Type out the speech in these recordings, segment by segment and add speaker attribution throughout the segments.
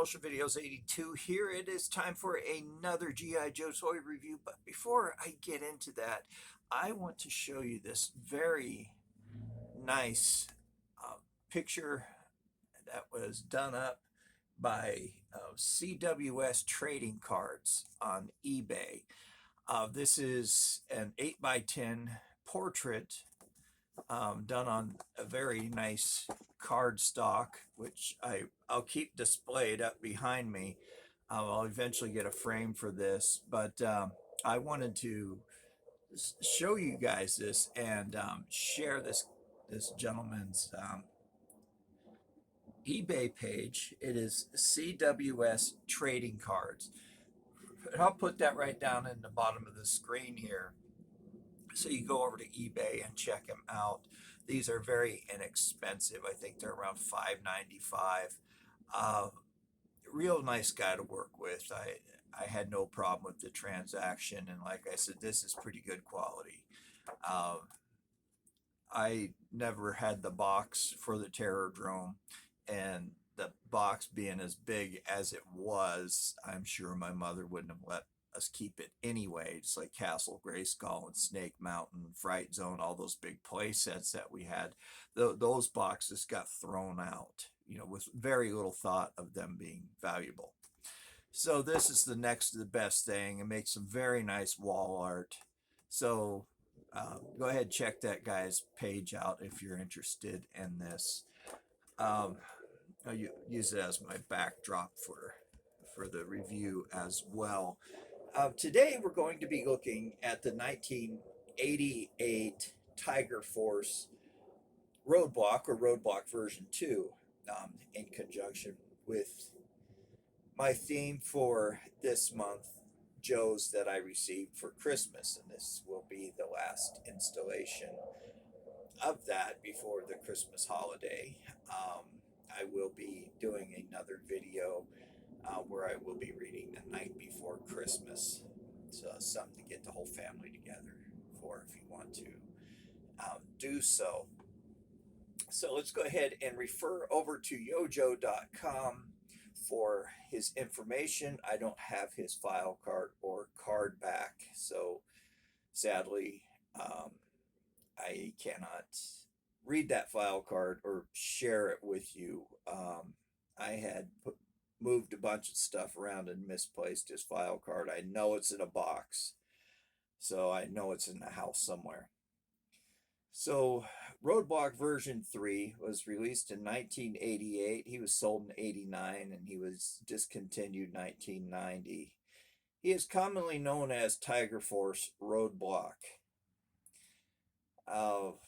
Speaker 1: Promotion Videos 82 here. It is time for another G.I. Joe toy review. But before I get into that, I want to show you this very nice picture that was done up by CWS Trading Cards on eBay. This is an 8x10 portrait done on a very nice card stock, which I'll keep displayed up behind me. I'll eventually get a frame for this, but I wanted to show you guys this and share this gentleman's eBay page. It is CWS Trading Cards. And I'll put that right down in the bottom of the screen here. So you go over to eBay and check them out. These are very inexpensive. I think they're around $5.95. Real nice guy to work with. I had no problem with the transaction, and like I said, this is pretty good quality. I never had the box for the Terror Drome, and the box being as big as it was, I'm sure my mother wouldn't have let us keep it anyway. It's like Castle Grayskull and Snake Mountain, Fright Zone, all those big play sets that we had. Those boxes got thrown out, with very little thought of them being valuable. So this is the next to the best thing. It makes some very nice wall art. So go ahead, check that guy's page out if you're interested in this. I'll use it as my backdrop for the review as well. Today we're going to be looking at the 1988 Tiger Force Roadblock, or Roadblock version 2, in conjunction with my theme for this month, Joe's, that I received for Christmas. And this will be the last installation of that before the Christmas holiday. I will be doing another video where I will be reading The Night Before Christmas. So something to get the whole family together for if you want to do so. So let's go ahead and refer over to yojo.com for his information. I don't have his file card or card back, so sadly I cannot read that file card or share it with you. I had moved a bunch of stuff around and misplaced his file card. I know it's in a box, so I know it's in the house somewhere. So Roadblock version 3 was released in 1988. He was sold in 89 and he was discontinued 1990. He is commonly known as Tiger Force Roadblock.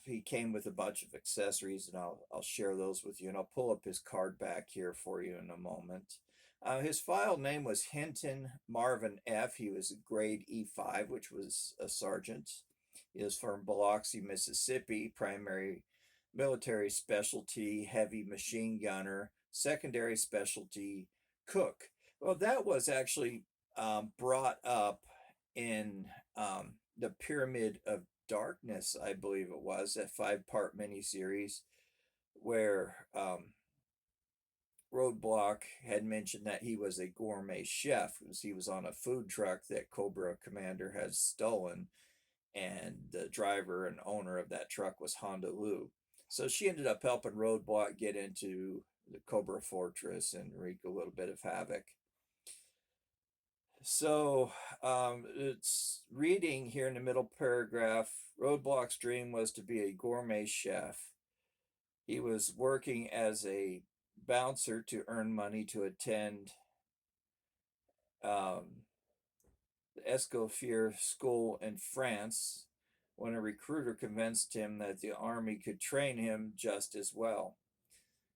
Speaker 1: He came with a bunch of accessories, and I'll share those with you, and I'll pull up his card back here for you in a moment. His file name was Hinton Marvin F. He was a grade E5, which was a sergeant. He is from Biloxi, Mississippi. Primary military specialty, heavy machine gunner. Secondary specialty, cook. Well, that was actually brought up in the Pyramid of Darkness, I believe it was, a 5-part miniseries where Roadblock had mentioned that he was a gourmet chef, because he was on a food truck that Cobra Commander had stolen, and the driver and owner of that truck was Honda Lou. So she ended up helping Roadblock get into the Cobra Fortress and wreak a little bit of havoc. So it's reading here in the middle paragraph, Roadblock's dream was to be a gourmet chef. He was working as a bouncer to earn money to attend the Escoffier School in France, when a recruiter convinced him that the army could train him just as well.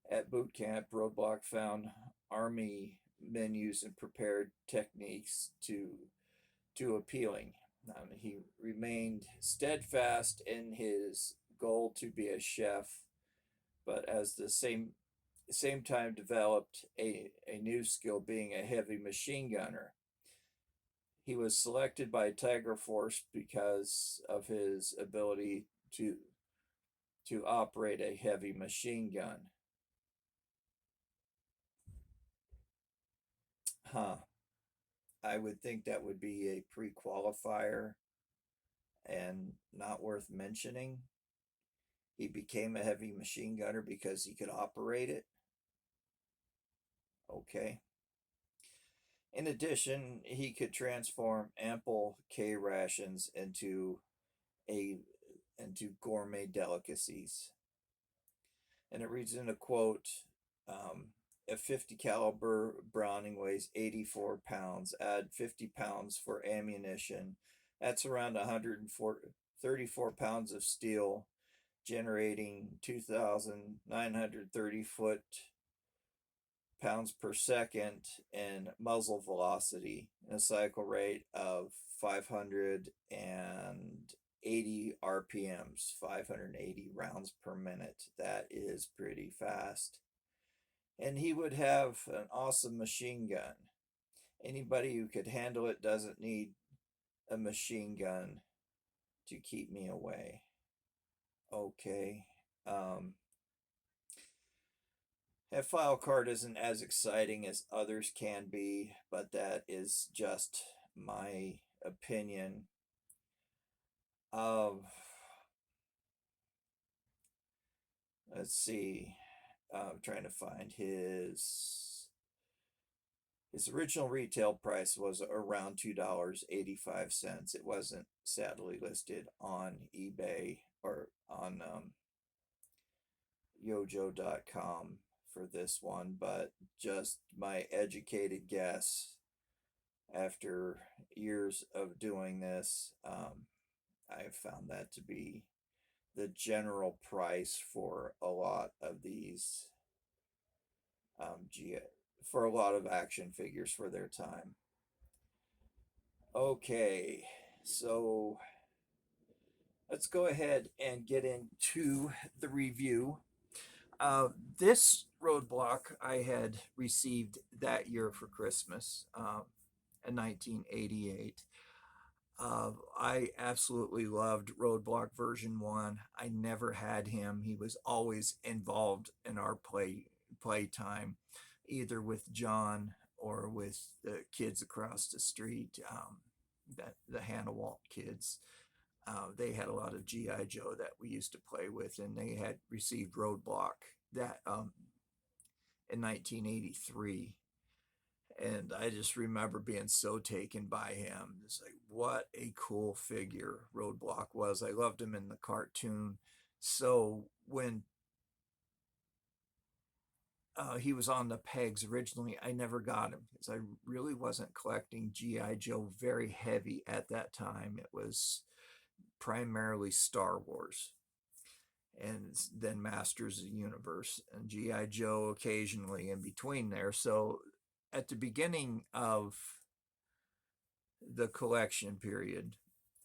Speaker 1: At boot camp, Roadblock found army menus and prepared techniques too appealing. He remained steadfast in his goal to be a chef, but as the same time developed a new skill, being a heavy machine gunner. He was selected by Tiger Force because of his ability to operate a heavy machine gun. Huh. I would think that would be a pre-qualifier and not worth mentioning. He became a heavy machine gunner because he could operate it. Okay. In addition, he could transform ample K rations a into gourmet delicacies. And it reads in a quote, a 50 caliber Browning weighs 84 pounds. Add 50 pounds for ammunition. That's around 134 pounds of steel, generating 2,930 foot pounds per second in muzzle velocity and a cycle rate of 580 RPMs, 580 rounds per minute. That is pretty fast. And he would have an awesome machine gun. Anybody who could handle it doesn't need a machine gun to keep me away. Okay. That file card isn't as exciting as others can be, but that is just my opinion. Of let's see, I'm trying to find his original retail price was around $2.85. It wasn't sadly listed on eBay or on yojo.com for this one, but just my educated guess after years of doing this, I've found that to be the general price for a lot of these for a lot of action figures for their time. Okay, so let's go ahead and get into the review. This roadblock I had received that year for Christmas in 1988. I absolutely loved Roadblock version 1. I never had him. He was always involved in our play time, either with John or with the kids across the street, the Hannawalt kids. They had a lot of G.I. Joe that we used to play with, and they had received Roadblock that in 1983. And I just remember being so taken by him. It's like, what a cool figure Roadblock was. I loved him in the cartoon. So when he was on the pegs originally, I never got him because I really wasn't collecting G.I. Joe very heavy at that time. It was primarily Star Wars and then Masters of the Universe and G.I. Joe occasionally in between there. So at the beginning of the collection period,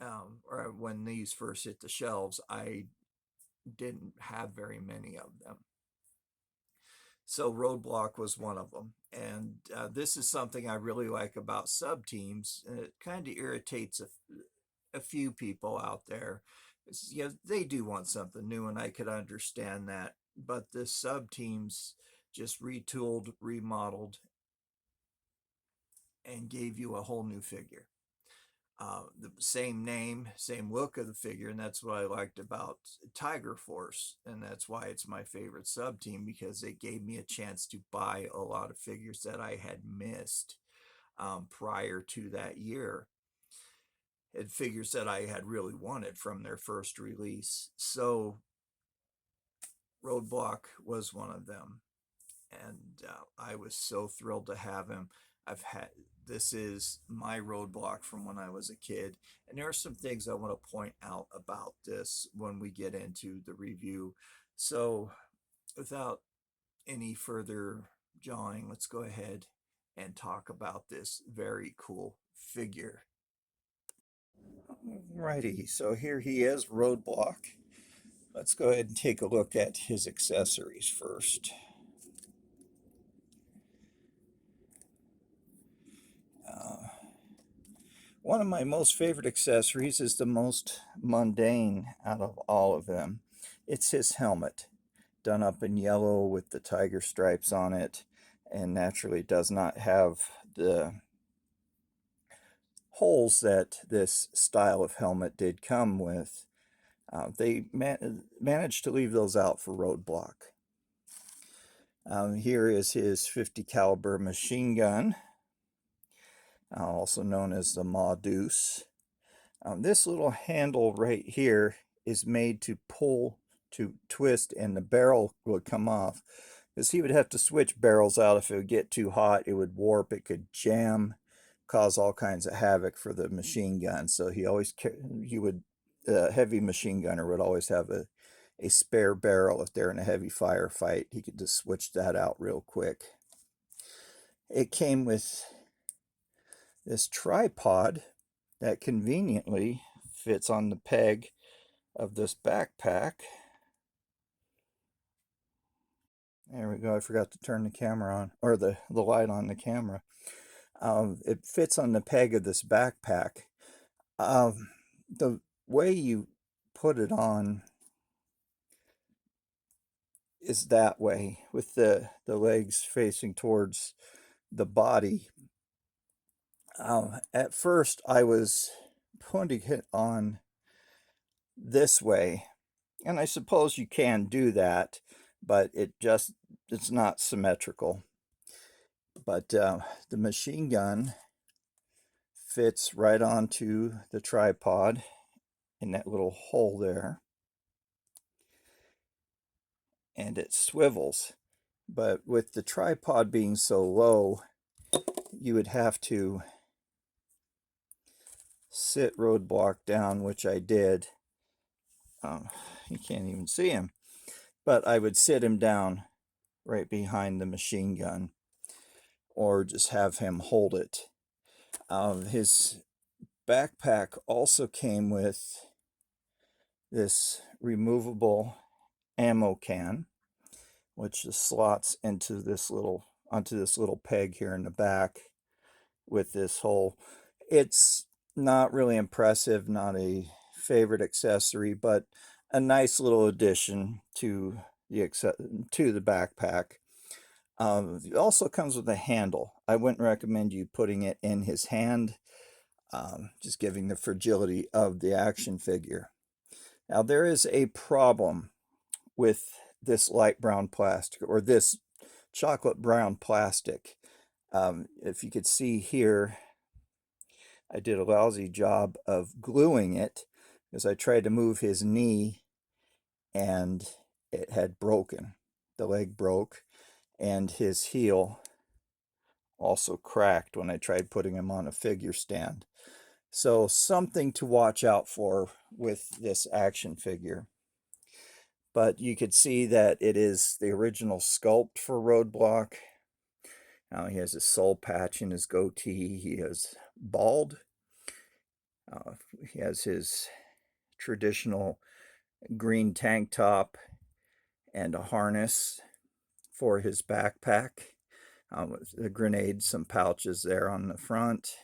Speaker 1: or when these first hit the shelves, I didn't have very many of them. So Roadblock was one of them. And this is something I really like about sub teams. And it kind of irritates a few people out there. You know, they do want something new, and I could understand that. But the sub teams just retooled, remodeled, and gave you a whole new figure. The same name, same look of the figure, and that's what I liked about Tiger Force, and that's why it's my favorite sub team, because it gave me a chance to buy a lot of figures that I had missed prior to that year, and figures that I had really wanted from their first release. So Roadblock was one of them, and I was so thrilled to have him. This is my Roadblock from when I was a kid, and there are some things I want to point out about this when we get into the review. So without any further jawing, let's go ahead and talk about this very cool figure. Alrighty, so here he is, Roadblock. Let's go ahead and take a look at his accessories first. One of my most favorite accessories is the most mundane out of all of them. It's his helmet, done up in yellow with the tiger stripes on it, and naturally does not have the holes that this style of helmet did come with, they managed to leave those out for Roadblock. Here is his 50 caliber machine gun, also known as the Ma Deuce. This little handle right here is made to pull, to twist, and the barrel would come off, because he would have to switch barrels out. If it would get too hot, it would warp, it could jam, cause all kinds of havoc for the machine gun. So heavy machine gunner would always have a spare barrel. If they're in a heavy firefight, he could just switch that out real quick. It came with this tripod that conveniently fits on the peg of this backpack. There we go. I forgot to turn the camera on, or the light on the camera. It fits on the peg of this backpack. The way you put it on is that way, with the legs facing towards the body. At first I was putting it on this way, and I suppose you can do that, but it's not symmetrical. But the machine gun fits right onto the tripod in that little hole there, and it swivels. But with the tripod being so low, you would have to sit Roadblock down, which I did. You can't even see him, but I would sit him down right behind the machine gun, or just have him hold it. His backpack also came with this removable ammo can, which just slots into onto this little peg here in the back with this hole. It's not really impressive, not a favorite accessory, but a nice little addition to the backpack. It also comes with a handle. I wouldn't recommend you putting it in his hand, just giving the fragility of the action figure. Now, there is a problem with this light brown plastic, or this chocolate brown plastic. If you could see here, I did a lousy job of gluing it, because I tried to move his knee and it had broken. The leg broke, and his heel also cracked when I tried putting him on a figure stand. So something to watch out for with this action figure. But you could see that it is the original sculpt for Roadblock. Now he has a soul patch in his goatee. He is bald. He has his traditional green tank top and a harness for his backpack, with the grenades, some pouches there on the front.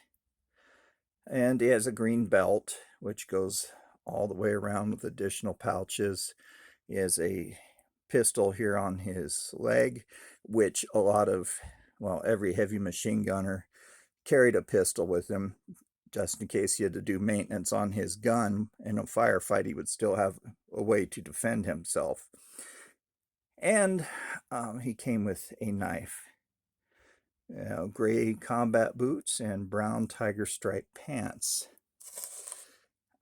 Speaker 1: And he has a green belt, which goes all the way around with additional pouches. He has a pistol here on his leg, which every heavy machine gunner carried a pistol with him, just in case he had to do maintenance on his gun. In a firefight, he would still have a way to defend himself. And he came with a knife, gray combat boots, and brown tiger stripe pants.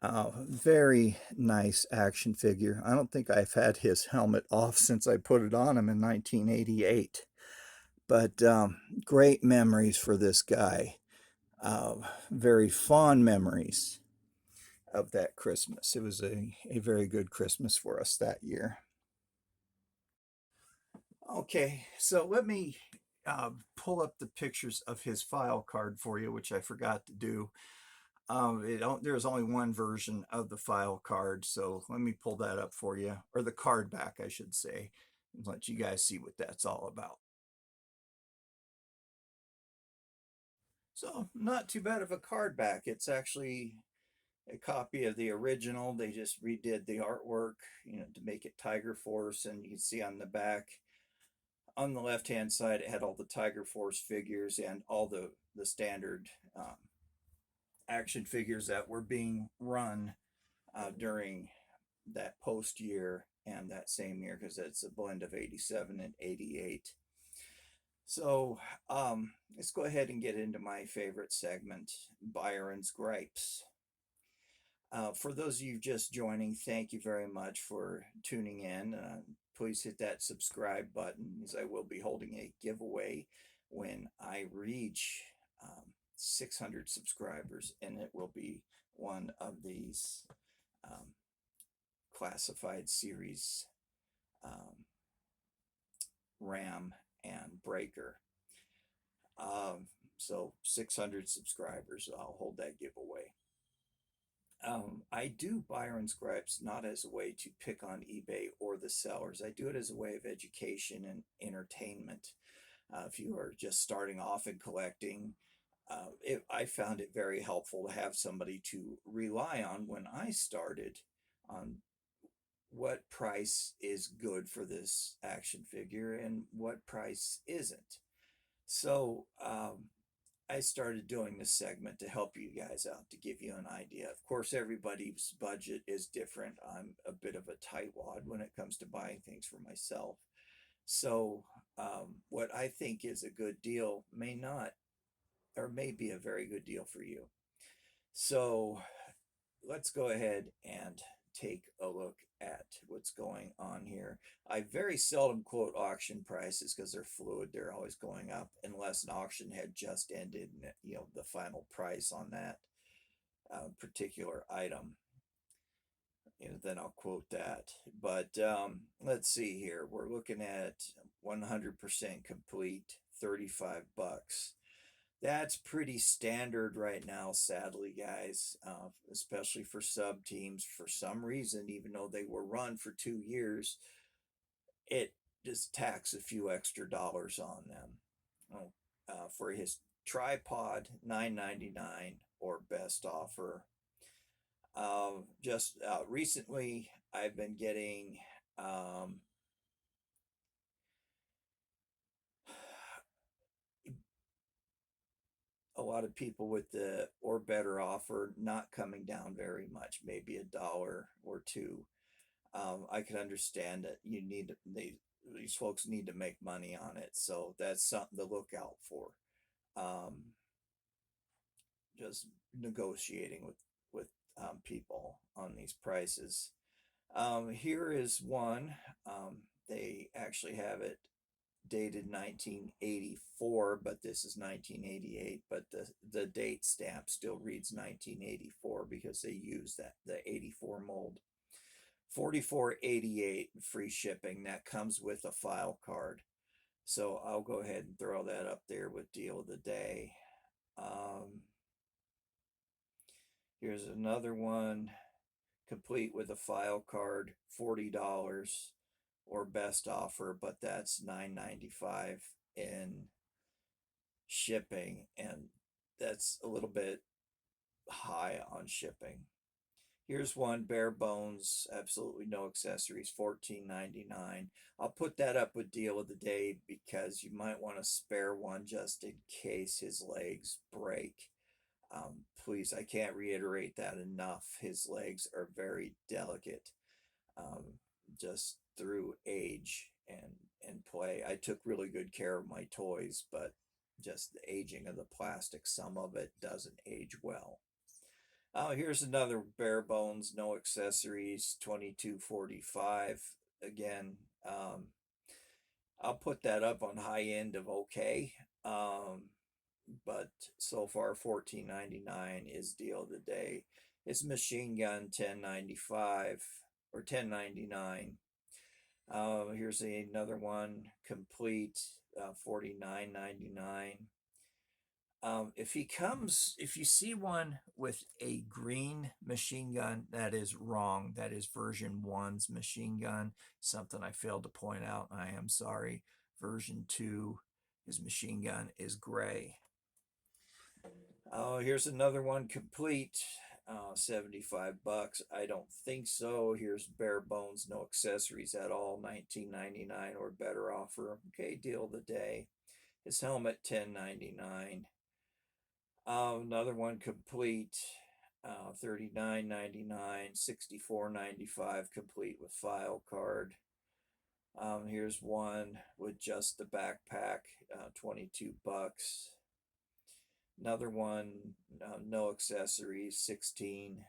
Speaker 1: Very nice action figure. I don't think I've had his helmet off since I put it on him in 1988. But great memories for this guy. Very fond memories of that Christmas. It was a very good Christmas for us that year. Okay, so let me pull up the pictures of his file card for you, which I forgot to do. There's only one version of the file card, so let me pull that up for you, or the card back, I should say, and let you guys see what that's all about. So, not too bad of a card back. It's actually a copy of the original. They just redid the artwork, to make it Tiger Force, and you can see on the back on the left hand side, it had all the Tiger Force figures and all the standard action figures that were being run during that post year and that same year, because it's a blend of 87 and 88. So let's go ahead and get into my favorite segment, Byron's Gripes. For those of you just joining, thank you very much for tuning in. Please hit that subscribe button, as I will be holding a giveaway when I reach 600 subscribers, and it will be one of these classified series RAM and Breaker. So 600 subscribers, I'll hold that giveaway. I do Byron's Gripes not as a way to pick on eBay or the sellers. I do it as a way of education and entertainment. If you are just starting off in collecting, I found it very helpful to have somebody to rely on when I started on what price is good for this action figure and what price isn't. So I started doing this segment to help you guys out, to give you an idea. Of course, everybody's budget is different. I'm a bit of a tightwad when it comes to buying things for myself. So what I think is a good deal may not, or may be a very good deal for you. So let's go ahead and take a look at what's going on here. I very seldom quote auction prices because they're fluid. They're always going up unless an auction had just ended and the final price on that particular item. Then I'll quote that. But let's see here. We're looking at 100% complete, $35. That's pretty standard right now, sadly, guys, especially for sub teams. For some reason, even though they were run for 2 years, it just tacks a few extra dollars on them. For his tripod, $9.99 or best offer. Just recently, I've been getting a lot of people with the or better offer not coming down very much, maybe $1 or $2. I can understand that these folks need to make money on it, so that's something to look out for. Just negotiating with people on these prices. Here is one. They actually have it dated 1984, but this is 1988, but the date stamp still reads 1984 because they use the 84 mold. $44.88 free shipping. That comes with a file card, so I'll go ahead and throw that up there with deal of the day. Here's another one, complete with a file card, $40 or best offer, but that's $9.95 in shipping, and that's a little bit high on shipping. Here's one, bare bones, absolutely no accessories, $14.99. I'll put that up with deal of the day because you might want to spare one just in case his legs break. Please, I can't reiterate that enough. His legs are very delicate, just through age and play. I took really good care of my toys, but just the aging of the plastic, some of it doesn't age well. Here's another bare bones, no accessories, $22.45. Again, I'll put that up on high end of okay. But so far $14.99 is deal of the day. It's machine gun, $10.95 or $10.99. Here's another one, complete, $49.99. If you see one with a green machine gun, that is wrong. That is version 1's machine gun. Something I failed to point out, and I am sorry. Version 2, his machine gun is gray. Here's another one, complete, $75. I don't think so. Here's bare bones, no accessories at all, $19.99 or better offer. Okay, deal of the day. His helmet, $10.99. Another one complete, $39.99, $64.95 complete with file card. Here's one with just the backpack, $22. Another one, no accessories, $16.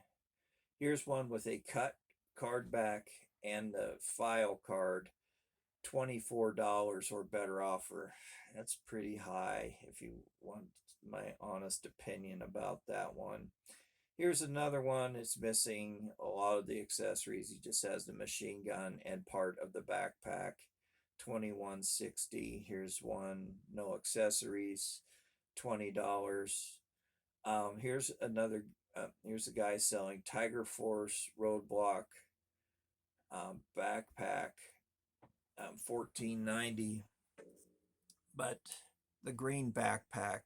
Speaker 1: Here's one with a cut card back and the file card, $24 or better offer. That's pretty high if you want my honest opinion about that one. Here's another one. It's missing a lot of the accessories. He just has the machine gun and part of the backpack, $21.60. Here's one, no accessories, $20. Here's another. Here's a guy selling Tiger Force ROADBLOCK backpack, $14.90. But the green backpack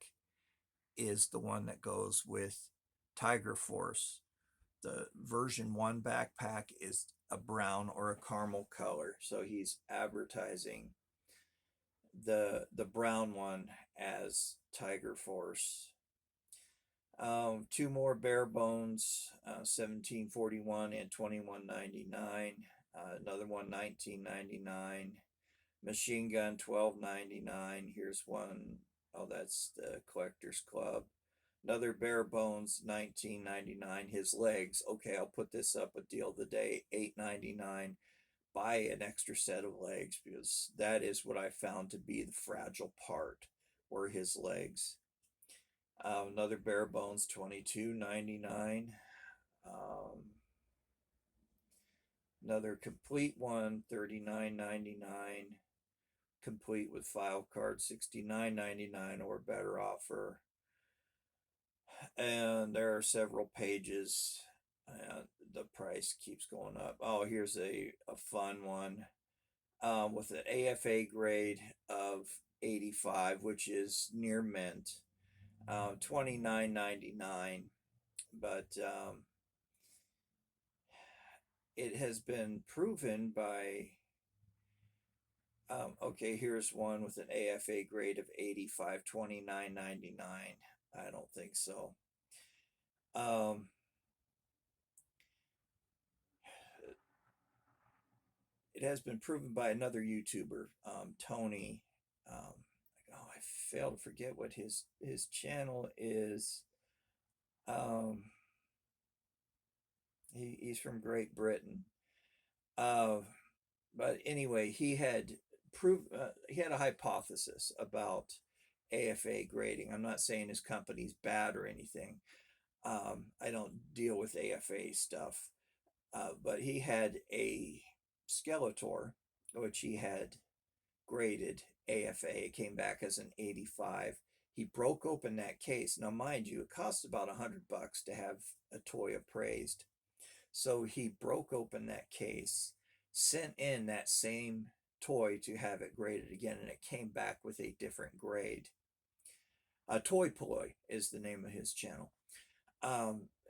Speaker 1: is the one that goes with Tiger Force. The version 1 backpack is a brown or a caramel color, so he's advertising the brown one as Tiger Force. Two more bare bones, $17.41 and $21.99. Another one, $19.99. Machine gun, $12.99. Here's one. Oh, that's the Collectors Club. Another bare bones, $19.99. His legs. Okay, I'll put this up with deal of the day, $8.99. Buy an extra set of legs, because that is what I found to be the fragile part, were his legs. Another bare bones, $22.99. Another complete one, $39.99. Complete with file card, $69.99 or better offer. And there are several pages, and the price keeps going up. Oh, here's a fun one, with an AFA grade of 85, which is near mint, $29.99. But it has been proven by, okay, here's one with an AFA grade of 85, $29.99. I don't think so. It has been proven by another YouTuber, Tony. I fail to forget what his channel is. He's from Great Britain. But anyway, he had a hypothesis about AFA grading. I'm not saying his company's bad or anything. I don't deal with AFA stuff. But he had a Skeletor, which he had graded AFA. It came back as an 85. He broke open that case. Now, mind you, it costs about $100 to have a toy appraised. So he broke open that case, sent in that same toy to have it graded again, and it came back with a different grade. Toy Ploy is the name of his channel.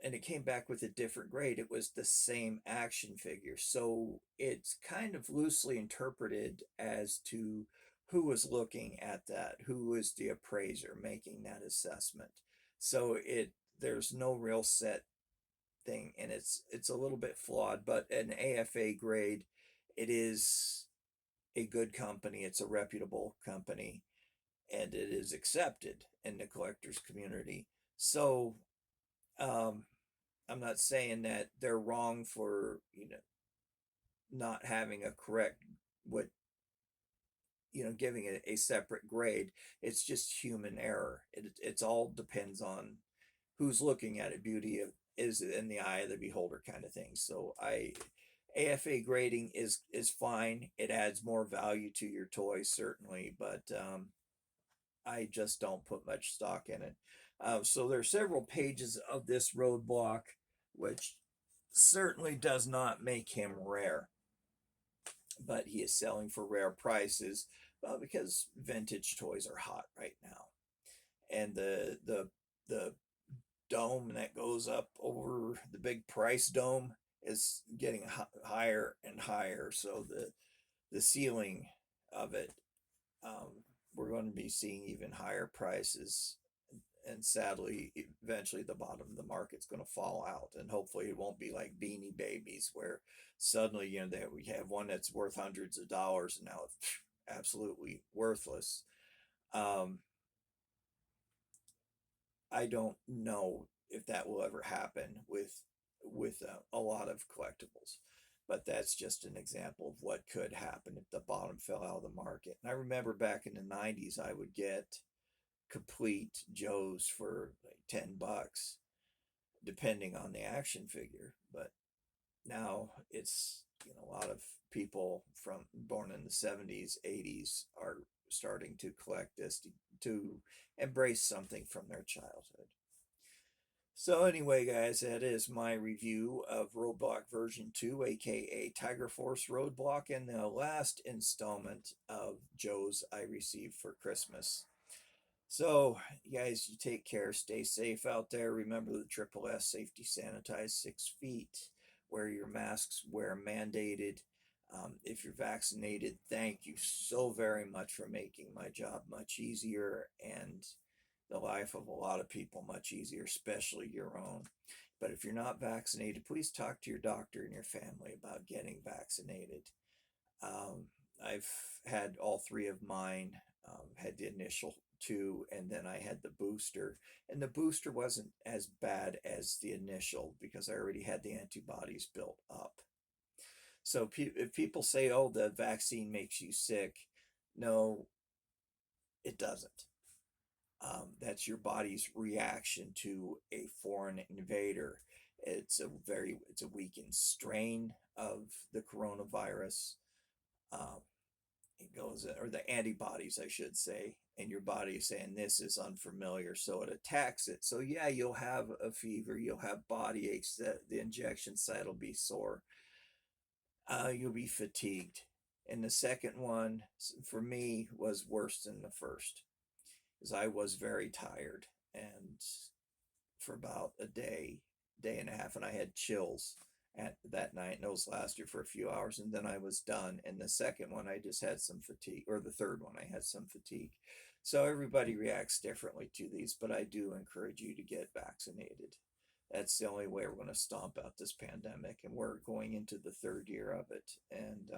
Speaker 1: And it came back with a different grade. It was the same action figure. So it's kind of loosely interpreted as to who was looking at that, who was the appraiser making that assessment. So there's no real set thing, and it's a little bit flawed, but an AFA grade, it is a good company, it's a reputable company, and it is accepted in the collectors community. So I'm not saying that they're wrong for, not having a correct, giving a separate grade. It's just human error. It's all depends on who's looking at it. Beauty is in the eye of the beholder kind of thing. So AFA grading is fine. It adds more value to your toy, certainly, but I just don't put much stock in it. So there are several pages of this roadblock, which certainly does not make him rare, but he is selling for rare prices, because vintage toys are hot right now, and the dome that goes up over the big price dome is getting higher and higher. So the ceiling of it, we're going to be seeing even higher prices. And sadly, eventually the bottom of the market's going to fall out. And hopefully it won't be like Beanie Babies, where suddenly, we have one that's worth hundreds of dollars and now it's absolutely worthless. I don't know if that will ever happen with a lot of collectibles, but that's just an example of what could happen if the bottom fell out of the market. And I remember back in the 90s, I would get complete Joes for like $10, depending on the action figure. But now it's, a lot of people from born in the 70s, 80s are starting to collect this to embrace something from their childhood. So anyway, guys, that is my review of Roadblock version 2, aka Tiger Force Roadblock, and the last installment of Joe's I received for Christmas. So, you guys, you take care, stay safe out there. Remember the Triple S, safety, sanitize, 6 feet, wear your masks where mandated. If you're vaccinated, thank you so very much for making my job much easier and the life of a lot of people much easier, especially your own. But if you're not vaccinated, please talk to your doctor and your family about getting vaccinated. I've had all 3 of mine, had the initial 2, and then I had the booster. And the booster wasn't as bad as the initial because I already had the antibodies built up. So if people say, oh, the vaccine makes you sick, no, it doesn't. That's your body's reaction to a foreign invader. It's a weakened strain of the coronavirus. It goes, or the antibodies, I should say, and your body is saying this is unfamiliar, so it attacks it. So yeah, you'll have a fever, you'll have body aches, the injection site will be sore, you'll be fatigued. And the second one, for me, was worse than the first, because I was very tired, and for about a day and a half, and I had chills at that night, and those lasted for a few hours, and then I was done. And the second one, I just had some fatigue, or the third one, I had some fatigue. So everybody reacts differently to these, but I do encourage you to get vaccinated. That's the only way we're going to stomp out this pandemic, and we're going into the 3rd year of it. And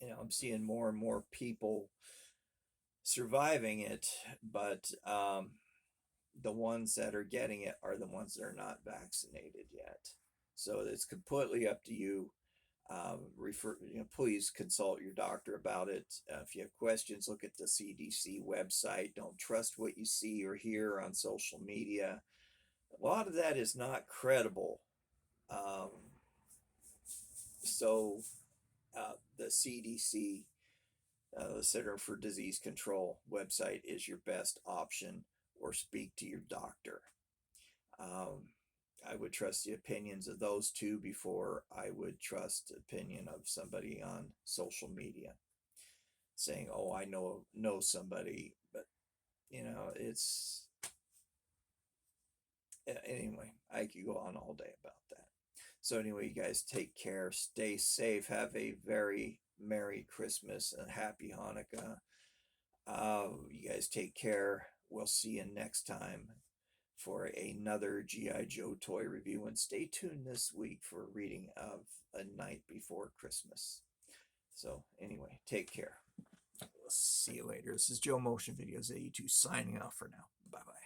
Speaker 1: I'm seeing more and more people surviving it, but the ones that are getting it are the ones that are not vaccinated yet. So it's completely up to you. Please consult your doctor about it. If you have questions, look at the CDC website. Don't trust what you see or hear on social media. A lot of that is not credible. So the CDC, the Center for Disease Control website, is your best option, or speak to your doctor. I would trust the opinions of those 2 before I would trust the opinion of somebody on social media saying, oh, I know somebody. But it's, anyway, I could go on all day about that. So anyway, you guys take care, stay safe, have a very Merry Christmas and Happy Hanukkah. You guys take care. We'll see you next time for another G.I. Joe toy review, and stay tuned this week for a reading of A Night Before Christmas. So anyway, take care. We'll see you later. This is Joe Motion Videos 82 signing off for now. Bye-bye.